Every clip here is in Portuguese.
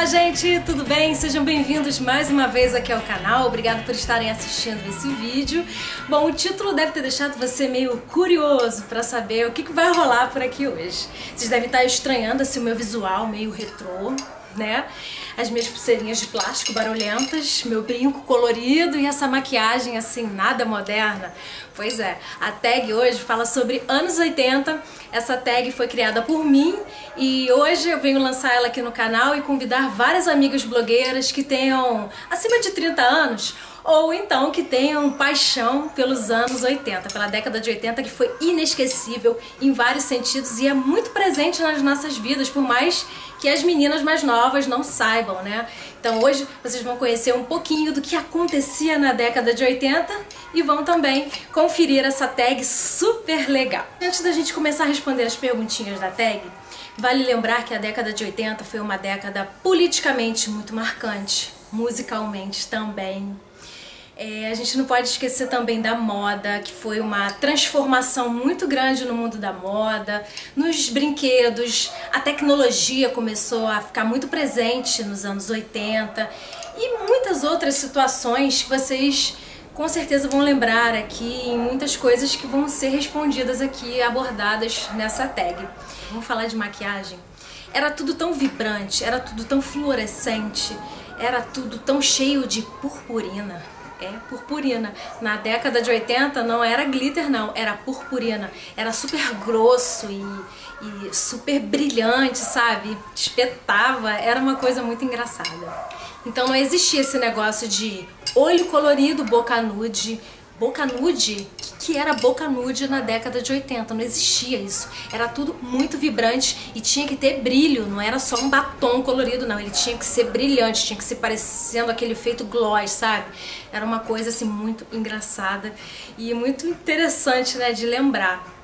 gente, tudo bem? Sejam bem-vindos mais uma vez aqui ao canal. Obrigado por estarem assistindo esse vídeo. Bom, o título deve ter deixado você meio curioso para saber o que vai rolar por aqui hoje. Vocês devem estar estranhando esse meu visual meio retrô, né? As minhas pulseirinhas de plástico barulhentas, meu brinco colorido e essa maquiagem assim, nada moderna. Pois é, a tag hoje fala sobre anos 80, essa tag foi criada por mim e hoje eu venho lançar ela aqui no canal e convidar várias amigas blogueiras que tenham acima de 30 anos ou então que tenham paixão pelos anos 80, pela década de 80 que foi inesquecível em vários sentidos e é muito presente nas nossas vidas, por mais que as meninas mais novas não saibam, né? Então hoje vocês vão conhecer um pouquinho do que acontecia na década de 80 e vão também conferir essa tag super legal. Antes da gente começar a responder as perguntinhas da tag, vale lembrar que a década de 80 foi uma década politicamente muito marcante, musicalmente também. A gente não pode esquecer também da moda, que foi uma transformação muito grande no mundo da moda, nos brinquedos, a tecnologia começou a ficar muito presente nos anos 80 e muitas outras situações que vocês com certeza vão lembrar aqui em muitas coisas que vão ser respondidas aqui, abordadas nessa tag. Vamos falar de maquiagem? Era tudo tão vibrante, era tudo tão fluorescente, era tudo tão cheio de purpurina. Purpurina. Na década de 80 não era glitter não, era purpurina. Era super grosso e super brilhante, sabe? Espetava, era uma coisa muito engraçada. Então não existia esse negócio de olho colorido, boca nude. Boca nude? O que era boca nude na década de 80? Não existia isso. Era tudo muito vibrante e tinha que ter brilho, não era só um batom colorido, não. Ele tinha que ser brilhante, tinha que ser parecendo aquele efeito gloss, sabe? Era uma coisa assim muito engraçada e muito interessante, né, de lembrar.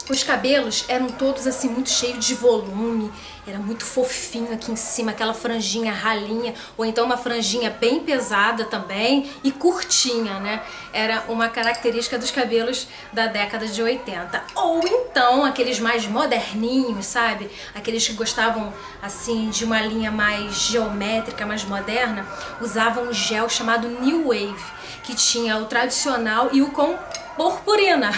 Os cabelos eram todos assim muito cheios de volume, era muito fofinho aqui em cima, aquela franjinha ralinha, ou então uma franjinha bem pesada também e curtinha, né? Era uma característica dos cabelos da década de 80. Ou então aqueles mais moderninhos, sabe? Aqueles que gostavam assim de uma linha mais geométrica, mais moderna, usavam um gel chamado New Wave, que tinha o tradicional e o com purpurina.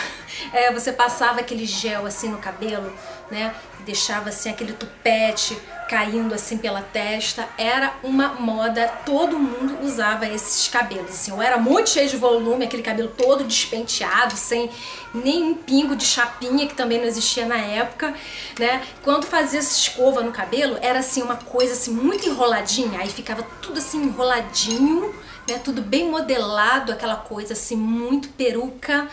Você passava aquele gel assim no cabelo, né? Deixava assim aquele tupete caindo assim pela testa. Era uma moda, todo mundo usava esses cabelos assim. Ou era muito cheio de volume, aquele cabelo todo despenteado, sem nenhum pingo de chapinha, que também não existia na época, né? Quando fazia essa escova no cabelo, era assim uma coisa assim muito enroladinha, aí ficava tudo assim enroladinho, né? Tudo bem modelado, aquela coisa assim muito peruca.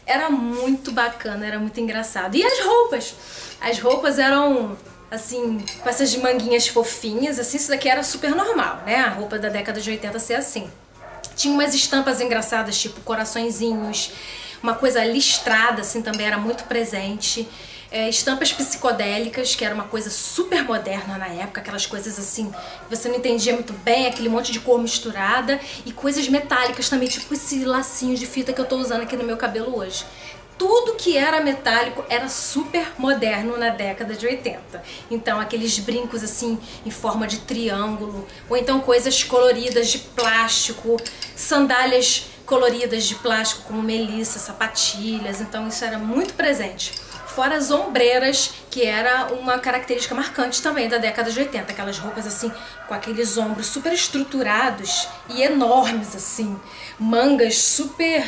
Era muito bacana, era muito engraçado. E as roupas? As roupas eram, assim, com essas manguinhas fofinhas, assim, isso daqui era super normal, né? A roupa da década de 80 ser assim. Tinha umas estampas engraçadas, tipo coraçõezinhos, uma coisa listrada, assim, também era muito presente. Estampas psicodélicas, que era uma coisa super moderna na época, aquelas coisas assim, que você não entendia muito bem, aquele monte de cor misturada, e coisas metálicas também, tipo esse lacinho de fita que eu tô usando aqui no meu cabelo hoje. Tudo que era metálico era super moderno na década de 80. Então aqueles brincos assim em forma de triângulo, ou então coisas coloridas de plástico, sandálias coloridas de plástico como melissa, sapatilhas, então isso era muito presente. Fora as ombreiras, que era uma característica marcante também da década de 80. Aquelas roupas assim, com aqueles ombros super estruturados e enormes assim. Mangas super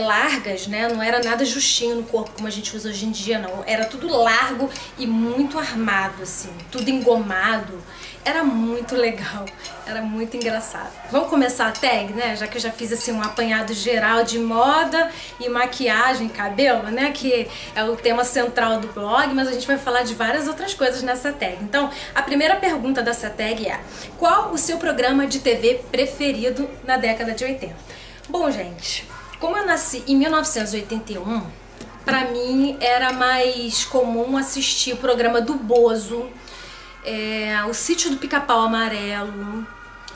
largas, né? Não era nada justinho no corpo como a gente usa hoje em dia, não. Era tudo largo e muito armado, assim. Tudo engomado. Era muito legal. Era muito engraçado. Vamos começar a tag, né? Já que eu já fiz assim um apanhado geral de moda e maquiagem, cabelo, né? Que é o tema central do blog, mas a gente vai falar de várias outras coisas nessa tag. Então, a primeira pergunta dessa tag é: qual o seu programa de TV preferido na década de 80? Bom, gente, como eu nasci em 1981, pra mim era mais comum assistir o programa do Bozo, o Sítio do Pica-Pau Amarelo,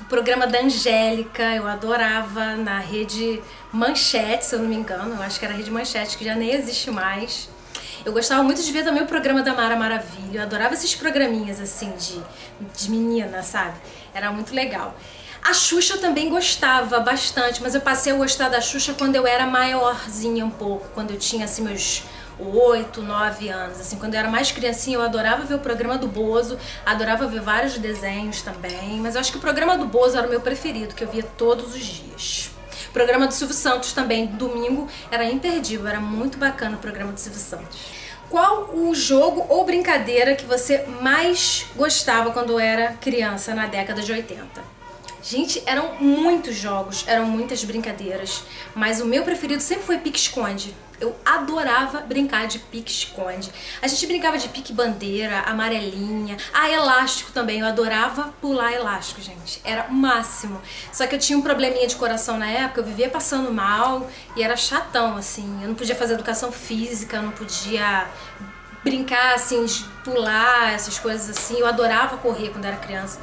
o programa da Angélica, eu adorava, na Rede Manchete, se eu não me engano, eu acho que era a Rede Manchete, que já nem existe mais. Eu gostava muito de ver também o programa da Mara Maravilha. Eu adorava esses programinhas assim de menina, sabe? Era muito legal. A Xuxa eu também gostava bastante, mas eu passei a gostar da Xuxa quando eu era maiorzinha um pouco, quando eu tinha assim meus 8, 9 anos, assim, quando eu era mais criancinha eu adorava ver o programa do Bozo, adorava ver vários desenhos também, mas eu acho que o programa do Bozo era o meu preferido, que eu via todos os dias. O programa do Silvio Santos também, domingo, era imperdível, era muito bacana o programa do Silvio Santos. Qual o jogo ou brincadeira que você mais gostava quando era criança na década de 80? Gente, eram muitos jogos, eram muitas brincadeiras, mas o meu preferido sempre foi pique-esconde. Eu adorava brincar de pique-esconde. A gente brincava de pique-bandeira, amarelinha, elástico também. Eu adorava pular elástico, gente. Era o máximo. Só que eu tinha um probleminha de coração na época, eu vivia passando mal e era chatão, assim. Eu não podia fazer educação física, eu não podia brincar, assim, de pular, essas coisas assim. Eu adorava correr quando era criança.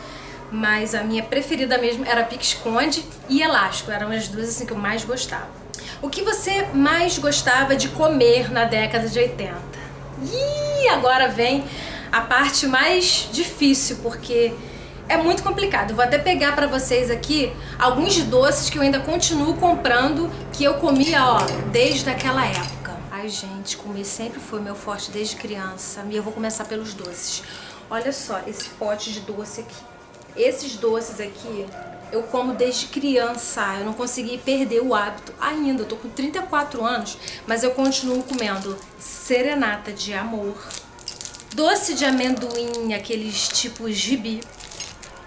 Mas a minha preferida mesmo era pique-esconde e elástico. Eram as duas assim que eu mais gostava. O que você mais gostava de comer na década de 80? E agora vem a parte mais difícil, porque é muito complicado. Eu vou até pegar pra vocês aqui alguns doces que eu ainda continuo comprando, que eu comia, ó, desde aquela época. Ai, gente, comer sempre foi meu forte desde criança. E eu vou começar pelos doces. Olha só esse pote de doce aqui. Esses doces aqui eu como desde criança, eu não consegui perder o hábito ainda. Eu tô com 34 anos, mas eu continuo comendo serenata de amor, doce de amendoim, aqueles tipos gibi,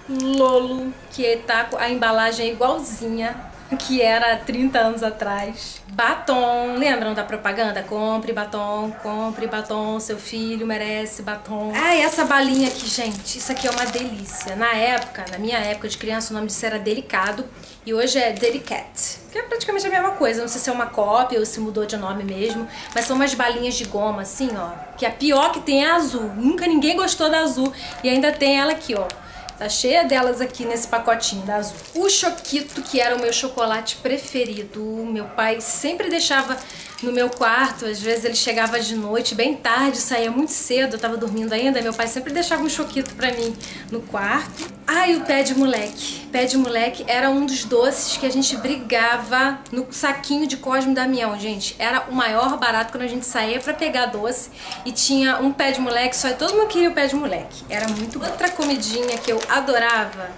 Lolo, que tá a embalagem igualzinha que era 30 anos atrás. Batom, lembram da propaganda? Compre batom, seu filho merece batom. Ah, e essa balinha aqui, gente, isso aqui é uma delícia. Na época, na minha época de criança, o nome disso era Delicado e hoje é Delicat, que é praticamente a mesma coisa. Não sei se é uma cópia ou se mudou de nome mesmo, mas são umas balinhas de goma assim, ó, que a pior que tem é a azul. Nunca ninguém gostou da azul e ainda tem ela aqui, ó. Tá cheia delas aqui nesse pacotinho da Azul. O Choquito, que era o meu chocolate preferido, meu pai sempre deixava no meu quarto. Às vezes ele chegava de noite, bem tarde, saía muito cedo, eu tava dormindo ainda. Meu pai sempre deixava um Choquito pra mim no quarto. Ah, e o pé de moleque. Pé de moleque era um dos doces que a gente brigava no saquinho de Cosme e Damião, gente. Era o maior barato quando a gente saía pra pegar doce e tinha um pé de moleque, só todo mundo queria o pé de moleque. Era muito bom. Outra comidinha que eu adorava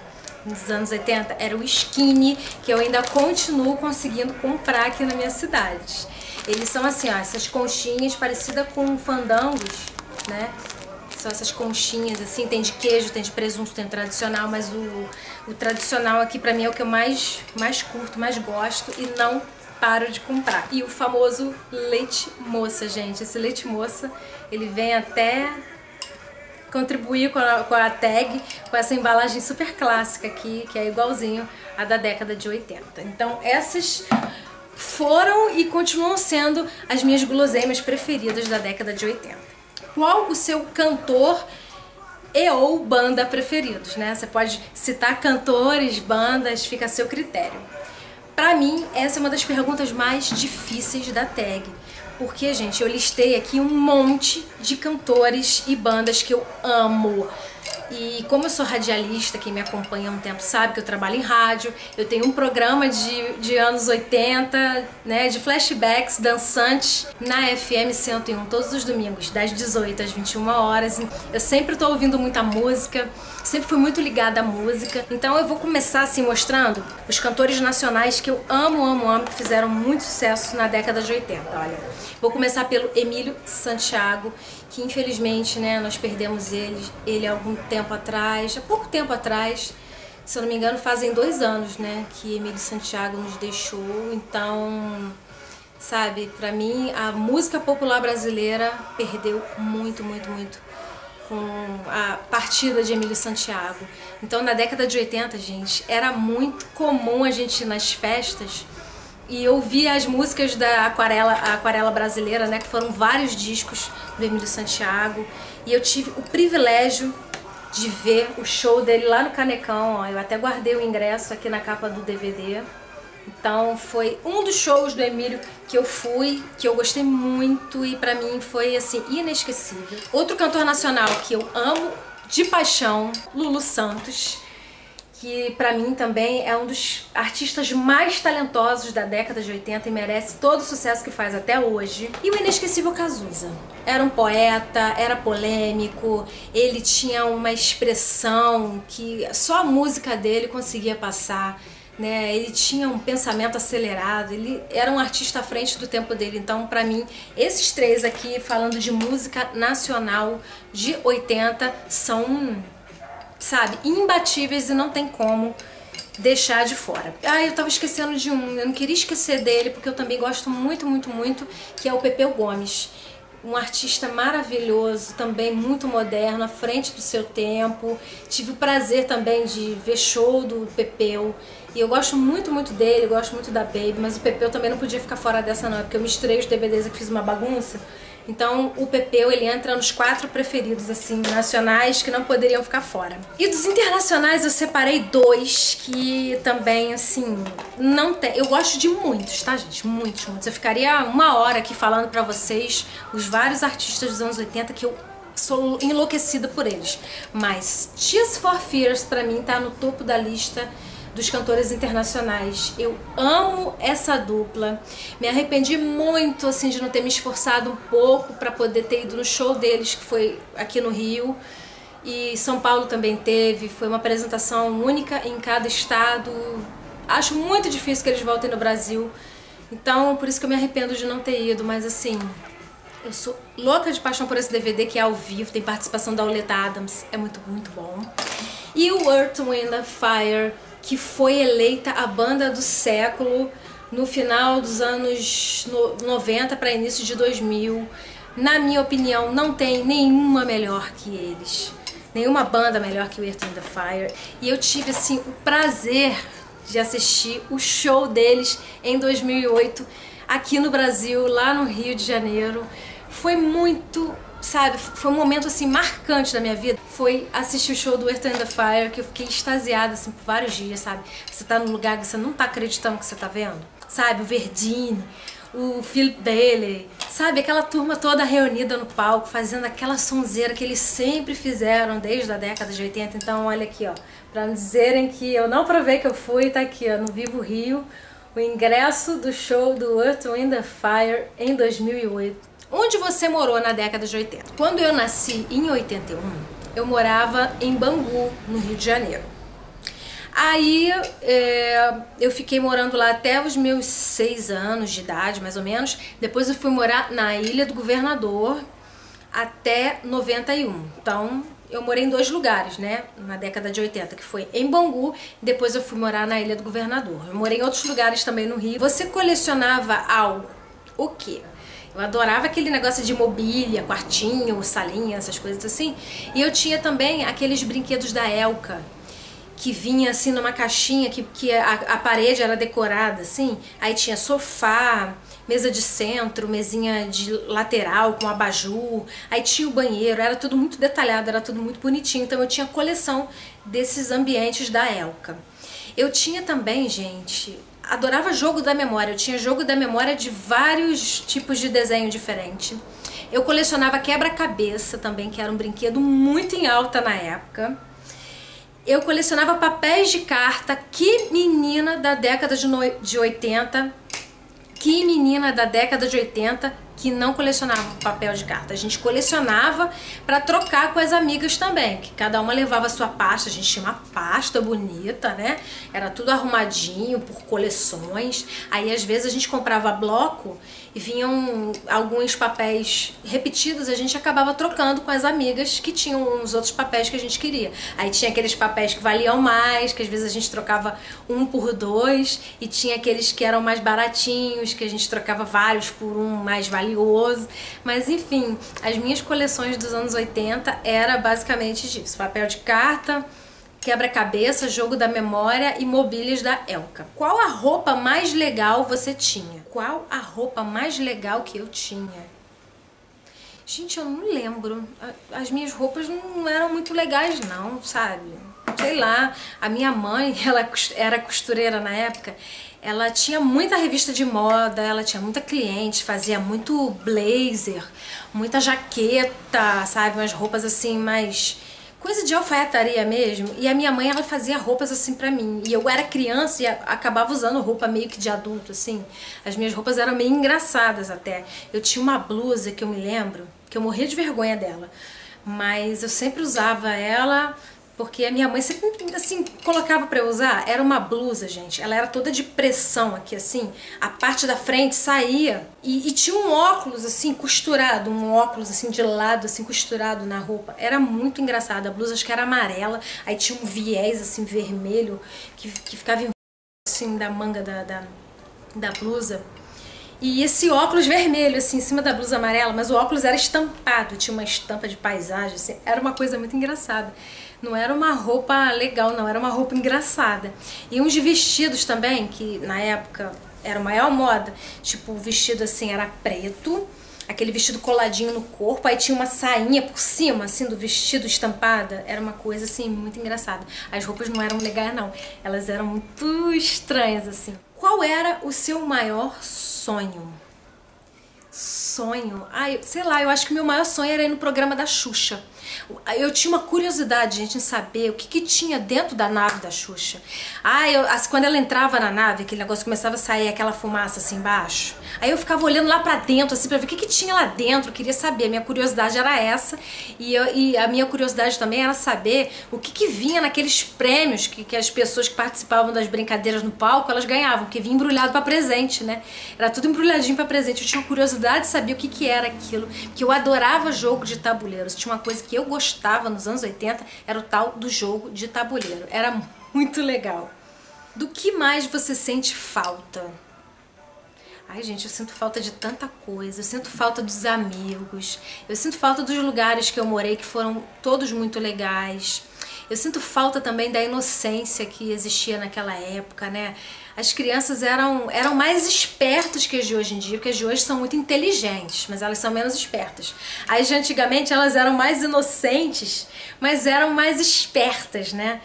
nos anos 80 era o skinny, que eu ainda continuo conseguindo comprar aqui na minha cidade. Eles são assim, ó, essas conchinhas parecidas com fandangos, né? São essas conchinhas assim, tem de queijo, tem de presunto, tem o tradicional, mas o tradicional aqui pra mim é o que eu mais curto, mais gosto e não paro de comprar. E o famoso leite moça, gente. Esse leite moça, ele vem até contribuir com a tag, com essa embalagem super clássica aqui, que é igualzinho a da década de 80. Então essas foram e continuam sendo as minhas guloseimas preferidas da década de 80. Qual o seu cantor e ou banda preferidos, né? Você pode citar cantores, bandas, fica a seu critério. Pra mim, essa é uma das perguntas mais difíceis da tag. Porque, gente, eu listei aqui um monte de cantores e bandas que eu amo. E como eu sou radialista, quem me acompanha há um tempo sabe que eu trabalho em rádio, eu tenho um programa de anos 80, né, de flashbacks dançantes na FM 101, todos os domingos, das 18 às 21 horas. Eu sempre tô ouvindo muita música, sempre fui muito ligada à música. Então eu vou começar assim mostrando os cantores nacionais que eu amo, que fizeram muito sucesso na década de 80, olha. Vou começar pelo Emílio Santiago, que infelizmente, né, nós perdemos ele há algum tempo atrás, há pouco tempo atrás, se eu não me engano fazem 2 anos, né, que Emílio Santiago nos deixou. Então, sabe, pra mim a música popular brasileira perdeu muito com a partida de Emílio Santiago. Então na década de 80, gente, era muito comum a gente ir nas festas e ouvir as músicas da Aquarela Brasileira, né, que foram vários discos do Emílio Santiago, e eu tive o privilégio de ver o show dele lá no Canecão, ó. Eu até guardei o ingresso aqui na capa do DVD, Então foi um dos shows do Emílio que eu fui, que eu gostei muito e pra mim foi assim inesquecível. Outro cantor nacional que eu amo de paixão, Lulu Santos, que pra mim também é um dos artistas mais talentosos da década de 80 e merece todo o sucesso que faz até hoje. E o inesquecível Cazuza. Era um poeta, era polêmico, ele tinha uma expressão que só a música dele conseguia passar, né? Ele tinha um pensamento acelerado, ele era um artista à frente do tempo dele. Então, pra mim, esses três aqui, falando de música nacional de 80, são, sabe, imbatíveis e não tem como deixar de fora. Ah, eu tava esquecendo de um, eu não queria esquecer dele, porque eu também gosto muito, muito, muito, que é o Pepeu Gomes. Um artista maravilhoso, também muito moderno, à frente do seu tempo. Tive o prazer também de ver show do Pepeu. E eu gosto muito, muito dele, gosto muito da Baby, mas o Pepeu também não podia ficar fora dessa não, porque eu misturei os DVDs e fiz uma bagunça. Então o Pepeu, ele entra nos 4 preferidos, assim, nacionais, que não poderiam ficar fora. E dos internacionais eu separei 2 que também, assim, não tem... Eu gosto de muitos, tá, gente? Muitos, muitos. Eu ficaria 1 hora aqui falando pra vocês os vários artistas dos anos 80 que eu sou enlouquecida por eles. Mas Tears for Fears, pra mim, tá no topo da lista dos cantores internacionais. Eu amo essa dupla. Me arrependi muito, assim, de não ter me esforçado um pouco para poder ter ido no show deles, que foi aqui no Rio. E São Paulo também teve. Foi uma apresentação única em cada estado. Acho muito difícil que eles voltem no Brasil. Então, por isso que eu me arrependo de não ter ido. Mas, assim, eu sou louca de paixão por esse DVD, que é ao vivo. Tem participação da Oleta Adams. É muito, muito bom. E o Earth, Wind and Fire, que foi eleita a banda do século no final dos anos 90 para início de 2000. Na minha opinião, não tem nenhuma melhor que eles. Nenhuma banda melhor que o Earth, Wind and Fire. E eu tive, assim, o prazer de assistir o show deles em 2008, aqui no Brasil, lá no Rio de Janeiro. Foi muito... sabe, foi um momento assim marcante da minha vida, foi assistir o show do Earth, Wind and Fire, que eu fiquei extasiada assim por vários dias, sabe? Você tá num lugar que você não tá acreditando que você tá vendo, sabe? O Verdini, o Philip Bailey, sabe? Aquela turma toda reunida no palco, fazendo aquela sonzeira que eles sempre fizeram desde a década de 80. Então olha aqui, ó, pra não dizerem que eu não provei que eu fui, tá aqui, ó, no Vivo Rio, o ingresso do show do Earth, Wind and Fire em 2008. Onde você morou na década de 80? Quando eu nasci em 81, eu morava em Bangu, no Rio de Janeiro. Aí eu fiquei morando lá até os meus 6 anos de idade, mais ou menos. Depois eu fui morar na Ilha do Governador até 91. Então eu morei em 2 lugares, né? Na década de 80, que foi em Bangu. Depois eu fui morar na Ilha do Governador. Eu morei em outros lugares também no Rio. Você colecionava algo? O quê? Eu adorava aquele negócio de mobília, quartinho, salinha, essas coisas assim. E eu tinha também aqueles brinquedos da Elka, que vinha assim numa caixinha, que a parede era decorada assim. Aí tinha sofá, mesa de centro, mesinha de lateral com abajur. Aí tinha o banheiro, era tudo muito detalhado, era tudo muito bonitinho. Então eu tinha coleção desses ambientes da Elka. Eu tinha também, gente... adorava jogo da memória, eu tinha jogo da memória de vários tipos de desenho diferente. Eu colecionava quebra-cabeça também, que era um brinquedo muito em alta na época. Eu colecionava papéis de carta. Que menina da década de 80, que menina da década de 80 que não colecionava papel de carta. A gente colecionava para trocar com as amigas também, que cada uma levava a sua pasta. A gente tinha uma pasta bonita, né? Era tudo arrumadinho por coleções. Aí às vezes a gente comprava bloco e vinham alguns papéis repetidos, a gente acabava trocando com as amigas que tinham uns outros papéis que a gente queria. Aí tinha aqueles papéis que valiam mais, que às vezes a gente trocava 1 por 2, e tinha aqueles que eram mais baratinhos, que a gente trocava vários por um mais valioso. Mas enfim, as minhas coleções dos anos 80 era basicamente disso: papel de carta, quebra-cabeça, jogo da memória e mobílias da Elka. Qual a roupa mais legal você tinha? Qual a roupa mais legal que eu tinha? Gente, eu não lembro. As minhas roupas não eram muito legais não, sabe? Sei lá, a minha mãe, ela era costureira na época, ela tinha muita revista de moda, ela tinha muita cliente, fazia muito blazer, muita jaqueta, sabe? Umas roupas assim mais... coisa de alfaiataria mesmo. E a minha mãe, ela fazia roupas assim pra mim. E eu era criança e acabava usando roupa meio que de adulto, assim. As minhas roupas eram meio engraçadas até. Eu tinha uma blusa que eu me lembro, que eu morria de vergonha dela. Mas eu sempre usava ela... porque a minha mãe sempre, assim, colocava pra eu usar. Era uma blusa, gente. Ela era toda de pressão aqui, assim. A parte da frente saía. E tinha um óculos, assim, costurado. Um óculos, assim, de lado, assim, costurado na roupa. Era muito engraçado. A blusa, acho que era amarela. Aí tinha um viés, assim, vermelho. Que ficava em assim, da manga da blusa. E esse óculos vermelho, assim, em cima da blusa amarela. Mas o óculos era estampado. Tinha uma estampa de paisagem, assim. Era uma coisa muito engraçada. Não era uma roupa legal, não, era uma roupa engraçada. E uns vestidos também, que na época era a maior moda, tipo o vestido assim era preto, aquele vestido coladinho no corpo, aí tinha uma sainha por cima, assim, do vestido estampada, era uma coisa assim, muito engraçada. As roupas não eram legais não, elas eram muito estranhas assim. Qual era o seu maior sonho? Sonho? Ai, sei lá, eu acho que o meu maior sonho era ir no programa da Xuxa. Eu tinha uma curiosidade, gente, em saber o que tinha dentro da nave da Xuxa. Quando ela entrava na nave, aquele negócio começava a sair aquela fumaça assim embaixo. Aí eu ficava olhando lá pra dentro, assim, pra ver o que tinha lá dentro. Eu queria saber, a minha curiosidade era essa. E a minha curiosidade também era saber o que vinha naqueles prêmios que as pessoas que participavam das brincadeiras no palco, elas ganhavam, que vinha embrulhado pra presente, né? Era tudo embrulhadinho pra presente. Eu tinha uma curiosidade de saber o que era aquilo, que eu adorava jogo de tabuleiro. Tinha uma coisa que eu gostava nos anos 80, era o tal do jogo de tabuleiro. Era muito legal. Do que mais você sente falta? Ai, gente, eu sinto falta de tanta coisa. Eu sinto falta dos amigos. Eu sinto falta dos lugares que eu morei, que foram todos muito legais. Eu sinto falta também da inocência que existia naquela época, né? As crianças eram mais espertas que as de hoje em dia, porque as de hoje são muito inteligentes, mas elas são menos espertas. As de antigamente, elas eram mais inocentes, mas eram mais espertas, né?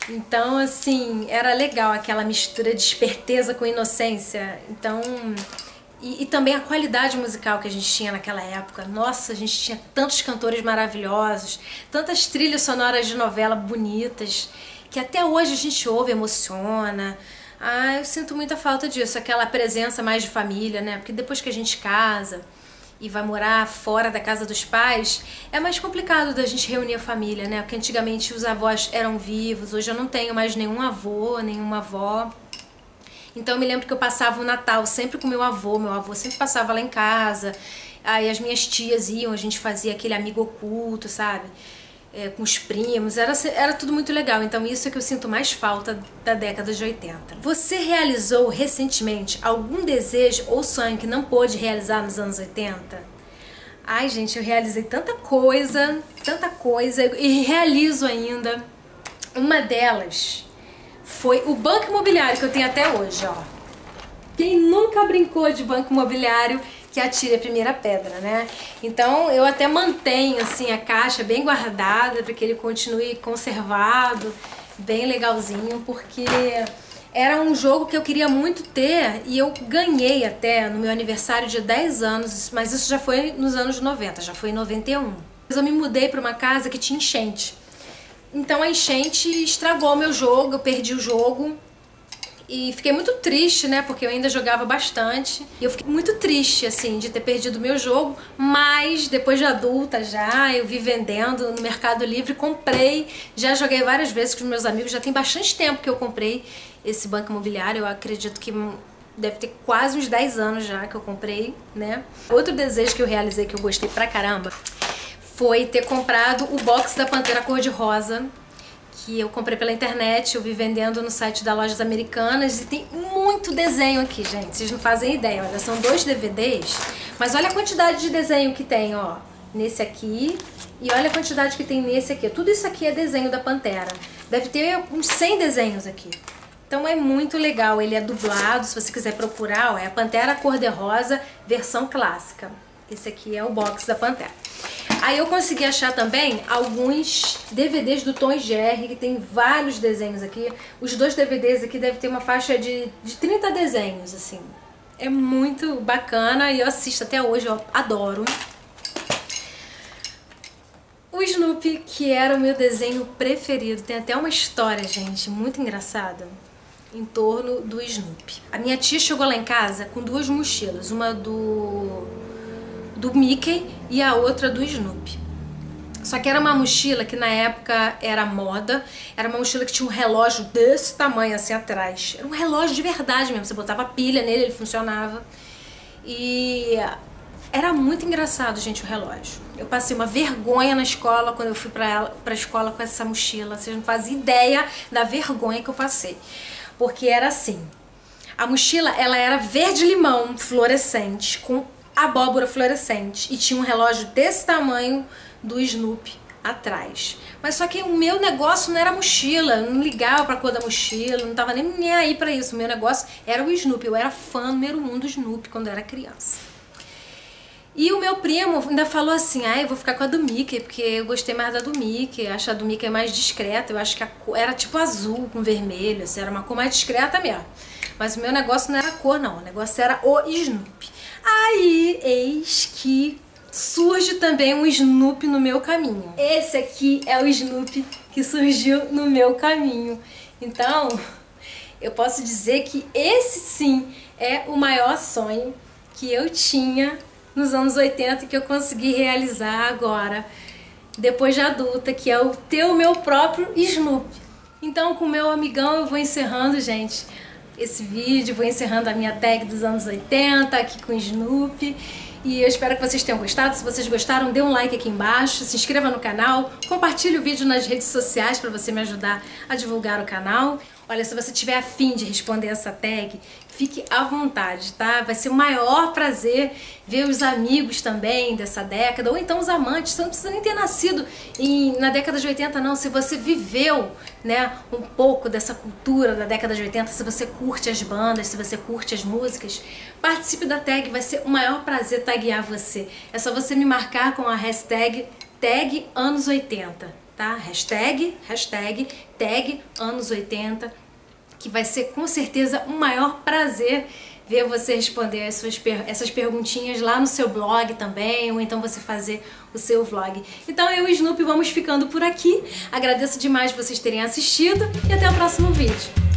Então, assim, era legal aquela mistura de esperteza com inocência. Então, e também a qualidade musical que a gente tinha naquela época. Nossa, a gente tinha tantos cantores maravilhosos, tantas trilhas sonoras de novela bonitas, que até hoje a gente ouve, emociona. Eu sinto muita falta disso, aquela presença mais de família, né? Porque depois que a gente casa e vai morar fora da casa dos pais, é mais complicado da gente reunir a família, né? Porque antigamente os avós eram vivos, hoje eu não tenho mais nenhum avô, nenhuma avó. Então eu me lembro que eu passava o Natal sempre com meu avô sempre passava lá em casa, aí as minhas tias iam, a gente fazia aquele amigo oculto, sabe? Com os primos, era tudo muito legal. Então isso é que eu sinto mais falta da década de 80. Você realizou recentemente algum desejo ou sonho que não pôde realizar nos anos 80? Ai, gente, eu realizei tanta coisa e realizo ainda. Uma delas foi o banco imobiliário que eu tenho até hoje, ó. Quem nunca brincou de banco imobiliário, que atire a primeira pedra, né? Então eu até mantenho assim a caixa bem guardada para que ele continue conservado, bem legalzinho, porque era um jogo que eu queria muito ter e eu ganhei até no meu aniversário de 10 anos, mas isso já foi nos anos 90, já foi em 91. Eu me mudei para uma casa que tinha enchente. Então a enchente estragou meu jogo, eu perdi o jogo. E fiquei muito triste, né, porque eu ainda jogava bastante. E eu fiquei muito triste, assim, de ter perdido o meu jogo. Mas, depois de adulta já, eu vi vendendo no Mercado Livre, comprei. Já joguei várias vezes com os meus amigos. Já tem bastante tempo que eu comprei esse banco imobiliário. Eu acredito que deve ter quase uns 10 anos já que eu comprei, né. Outro desejo que eu realizei, que eu gostei pra caramba, foi ter comprado o box da Pantera Cor-de-Rosa, que eu comprei pela internet, eu vi vendendo no site da Lojas Americanas, e tem muito desenho aqui, gente, vocês não fazem ideia. Olha, são 2 DVDs, mas olha a quantidade de desenho que tem, ó, nesse aqui, e olha a quantidade que tem nesse aqui. Tudo isso aqui é desenho da Pantera, deve ter uns 100 desenhos aqui. Então é muito legal, ele é dublado, se você quiser procurar, ó, é a Pantera Cor-de-Rosa versão clássica. Esse aqui é o box da Pantera. Aí eu consegui achar também alguns DVDs do Tom e Jerry, que tem vários desenhos aqui. Os 2 DVDs aqui devem ter uma faixa de 30 desenhos, assim. É muito bacana e eu assisto até hoje, eu adoro. O Snoopy, que era o meu desenho preferido, tem até uma história, gente, muito engraçada, em torno do Snoopy. A minha tia chegou lá em casa com 2 mochilas, uma do Mickey e a outra do Snoopy. Só que era uma mochila que na época era moda, era uma mochila que tinha um relógio desse tamanho assim atrás. Era um relógio de verdade mesmo, você botava pilha nele, ele funcionava. E era muito engraçado, gente, o relógio. Eu passei uma vergonha na escola quando eu fui pra escola com essa mochila. Vocês não fazem ideia da vergonha que eu passei. Porque era assim, a mochila ela era verde-limão, fluorescente, com abóbora fluorescente. E tinha um relógio desse tamanho do Snoopy atrás. Mas só que o meu negócio não era a mochila, eu não ligava pra cor da mochila, não tava nem aí pra isso. O meu negócio era o Snoopy, eu era fã número 1 do Snoopy quando eu era criança. E o meu primo ainda falou assim, eu vou ficar com a do Mickey, porque eu gostei mais da do Mickey, acho a do Mickey mais discreta, eu acho que a cor era tipo azul com vermelho, assim, era uma cor mais discreta mesmo. Mas o meu negócio não era a cor não, o negócio era o Snoopy. Aí, eis que surge também um Snoopy no meu caminho. Esse aqui é o Snoopy que surgiu no meu caminho. Então, eu posso dizer que esse sim é o maior sonho que eu tinha nos anos 80 que eu consegui realizar agora, depois de adulta, que é o ter o meu próprio Snoopy. Então, com o meu amigão, eu vou encerrando, gente, esse vídeo, vou encerrando a minha tag dos anos 80 aqui com o Snoopy. E eu espero que vocês tenham gostado. Se vocês gostaram, dê um like aqui embaixo, se inscreva no canal, compartilhe o vídeo nas redes sociais para você me ajudar a divulgar o canal. Olha, se você tiver a fim de responder essa tag, fique à vontade, tá? Vai ser o maior prazer ver os amigos também dessa década, ou então os amantes. Você não precisa nem ter nascido na década de 80, não. Se você viveu, né, um pouco dessa cultura da década de 80, se você curte as bandas, se você curte as músicas, participe da tag, vai ser o maior prazer taguear você. É só você me marcar com a hashtag #anos80. Tá? Hashtag tag anos 80, que vai ser com certeza um maior prazer ver você responder essas perguntinhas lá no seu blog também, ou então você fazer o seu vlog. Então eu e o Snoopy vamos ficando por aqui. Agradeço demais vocês terem assistido e até o próximo vídeo.